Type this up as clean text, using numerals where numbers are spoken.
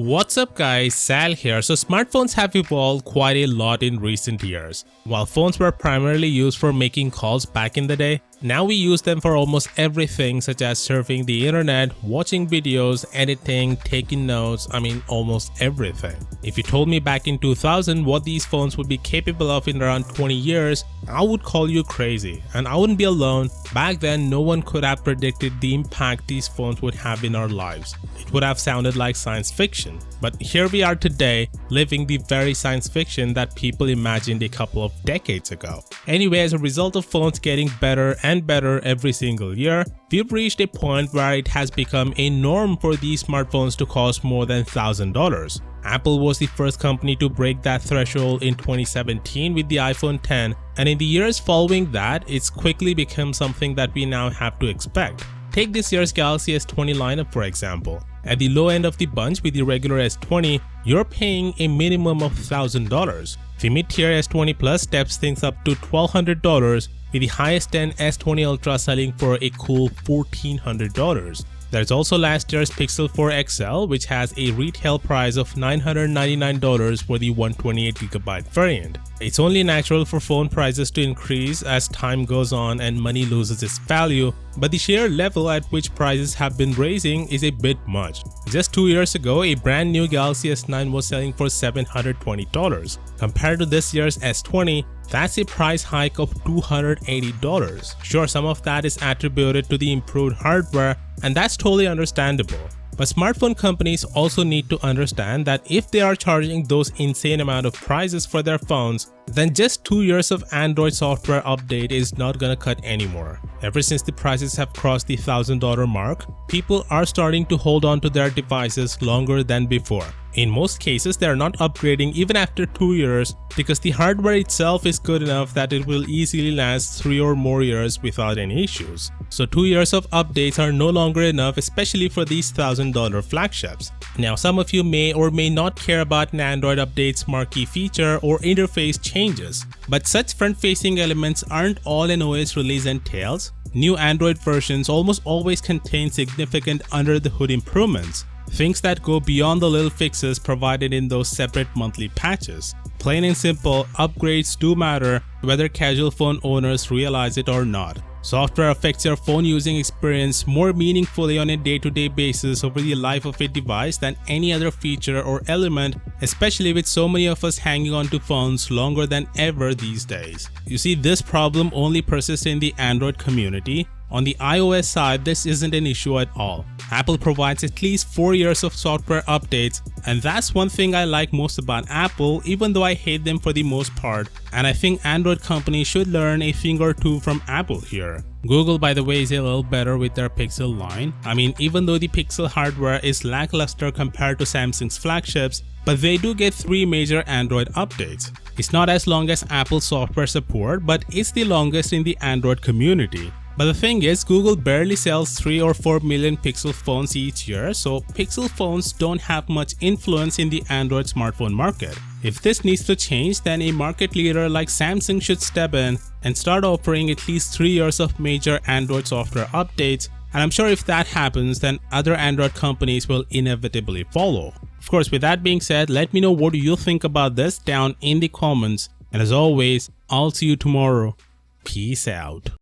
What's up guys, Sal here. So smartphones have evolved quite a lot in recent years. While phones were primarily used for making calls back in the day, now we use them for almost everything such as surfing the internet, watching videos, editing, taking notes, almost everything. If you told me back in 2000 what these phones would be capable of in around 20 years, I would call you crazy. And I wouldn't be alone. Back then, no one could have predicted the impact these phones would have in our lives. It would have sounded like science fiction. But here we are today, living the very science fiction that people imagined a couple of decades ago. Anyway, as a result of phones getting better and better every single year, we've reached a point where it has become a norm for these smartphones to cost more than $1,000. Apple was the first company to break that threshold in 2017 with the iPhone X, and in the years following that, it's quickly become something that we now have to expect. Take this year's Galaxy S20 lineup for example. At the low end of the bunch with the regular S20, you're paying a minimum of $1,000. The mid-tier S20 Plus steps things up to $1,200, with the highest end S20 Ultra selling for a cool $1,400. There's also last year's Pixel 4 XL, which has a retail price of $999 for the 128GB variant. It's only natural for phone prices to increase as time goes on and money loses its value, but the sheer level at which prices have been raising is a bit much. Just 2 years ago, a brand new Galaxy S9 was selling for $720. Compared to this year's S20, that's a price hike of $280. Sure, some of that is attributed to the improved hardware, and that's totally understandable. But smartphone companies also need to understand that if they are charging those insane amount of prices for their phones, then just 2 years of Android software update is not gonna cut anymore. Ever since the prices have crossed the $1,000 mark, people are starting to hold on to their devices longer than before. In most cases, they are not upgrading even after 2 years because the hardware itself is good enough that it will easily last 3 or more years without any issues. So 2 years of updates are no longer enough, especially for these $1,000 flagships. Now, some of you may or may not care about an Android update's marquee feature or interface changes, but such front-facing elements aren't all an OS release entails. New Android versions almost always contain significant under-the-hood improvements. Things that go beyond the little fixes provided in those separate monthly patches. Plain and simple, upgrades do matter whether casual phone owners realize it or not. Software affects your phone using experience more meaningfully on a day-to-day basis over the life of a device than any other feature or element, especially with so many of us hanging on to phones longer than ever these days. You see, this problem only persists in the Android community. On the iOS side, this isn't an issue at all. Apple provides at least 4 years of software updates, and that's one thing I like most about Apple, even though I hate them for the most part, and I think Android companies should learn a thing or two from Apple here. Google, by the way, is a little better with their Pixel line. Even though the Pixel hardware is lackluster compared to Samsung's flagships, but they do get 3 major Android updates. It's not as long as Apple's software support, but it's the longest in the Android community. But the thing is, Google barely sells 3 or 4 million Pixel phones each year, so Pixel phones don't have much influence in the Android smartphone market. If this needs to change, then a market leader like Samsung should step in and start offering at least 3 years of major Android software updates, and I'm sure if that happens, then other Android companies will inevitably follow. Of course, with that being said, let me know what you think about this down in the comments, and as always, I'll see you tomorrow. Peace out.